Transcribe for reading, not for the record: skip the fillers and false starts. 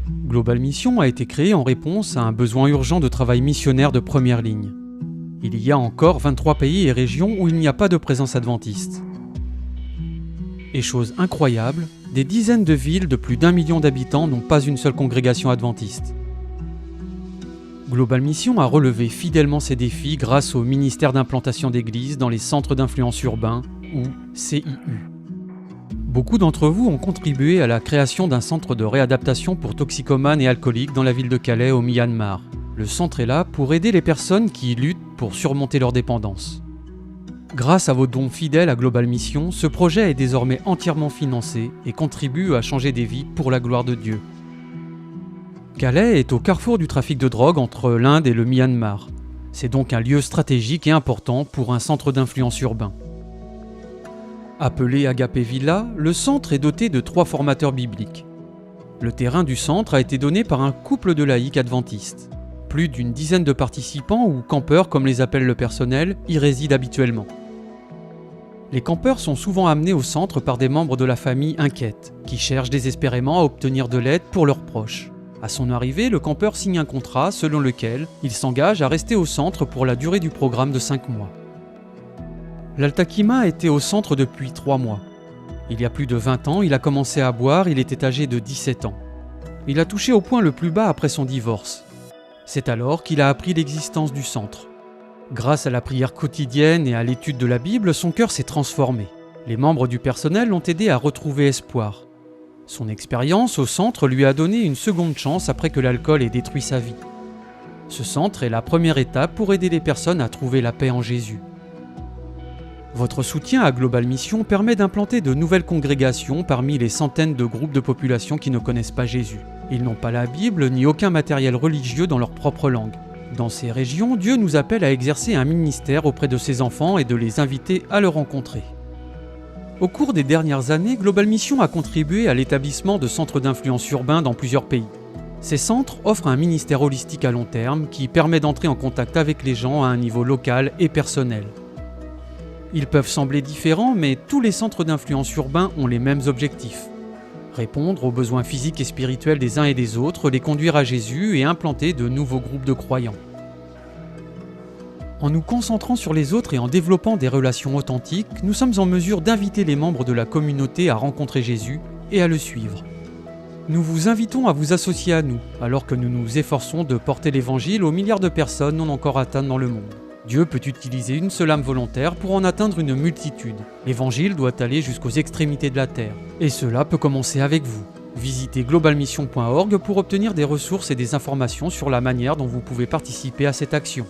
Global Mission a été créé en réponse à un besoin urgent de travail missionnaire de première ligne. Il y a encore 23 pays et régions où il n'y a pas de présence adventiste. Et chose incroyable, des dizaines de villes de plus d'1 million d'habitants n'ont pas une seule congrégation adventiste. Global Mission a relevé fidèlement ces défis grâce au ministère d'implantation d'églises dans les centres d'influence urbains, ou CIU. Beaucoup d'entre vous ont contribué à la création d'un centre de réadaptation pour toxicomanes et alcooliques dans la ville de Calais au Myanmar. Le centre est là pour aider les personnes qui luttent pour surmonter leur dépendance. Grâce à vos dons fidèles à Global Mission, ce projet est désormais entièrement financé et contribue à changer des vies pour la gloire de Dieu. Calais est au carrefour du trafic de drogue entre l'Inde et le Myanmar. C'est donc un lieu stratégique et important pour un centre d'influence urbain. Appelé Agapé Villa, le centre est doté de 3 formateurs bibliques. Le terrain du centre a été donné par un couple de laïcs adventistes. Plus d'une dizaine de participants, ou campeurs comme les appelle le personnel, y résident habituellement. Les campeurs sont souvent amenés au centre par des membres de la famille inquiètes, qui cherchent désespérément à obtenir de l'aide pour leurs proches. À son arrivée, le campeur signe un contrat selon lequel il s'engage à rester au centre pour la durée du programme de 5 mois. L'Altakima était au centre depuis 3 mois. Il y a plus de 20 ans, il a commencé à boire, il était âgé de 17 ans. Il a touché au point le plus bas après son divorce. C'est alors qu'il a appris l'existence du centre. Grâce à la prière quotidienne et à l'étude de la Bible, son cœur s'est transformé. Les membres du personnel l'ont aidé à retrouver espoir. Son expérience au centre lui a donné une seconde chance après que l'alcool ait détruit sa vie. Ce centre est la première étape pour aider les personnes à trouver la paix en Jésus. Votre soutien à Global Mission permet d'implanter de nouvelles congrégations parmi les centaines de groupes de population qui ne connaissent pas Jésus. Ils n'ont pas la Bible ni aucun matériel religieux dans leur propre langue. Dans ces régions, Dieu nous appelle à exercer un ministère auprès de ses enfants et de les inviter à le rencontrer. Au cours des dernières années, Global Mission a contribué à l'établissement de centres d'influence urbains dans plusieurs pays. Ces centres offrent un ministère holistique à long terme qui permet d'entrer en contact avec les gens à un niveau local et personnel. Ils peuvent sembler différents, mais tous les centres d'influence urbains ont les mêmes objectifs. Répondre aux besoins physiques et spirituels des uns et des autres, les conduire à Jésus et implanter de nouveaux groupes de croyants. En nous concentrant sur les autres et en développant des relations authentiques, nous sommes en mesure d'inviter les membres de la communauté à rencontrer Jésus et à le suivre. Nous vous invitons à vous associer à nous, alors que nous nous efforçons de porter l'Évangile aux milliards de personnes non encore atteintes dans le monde. Dieu peut utiliser une seule âme volontaire pour en atteindre une multitude. L'Évangile doit aller jusqu'aux extrémités de la terre. Et cela peut commencer avec vous. Visitez globalmission.org pour obtenir des ressources et des informations sur la manière dont vous pouvez participer à cette action.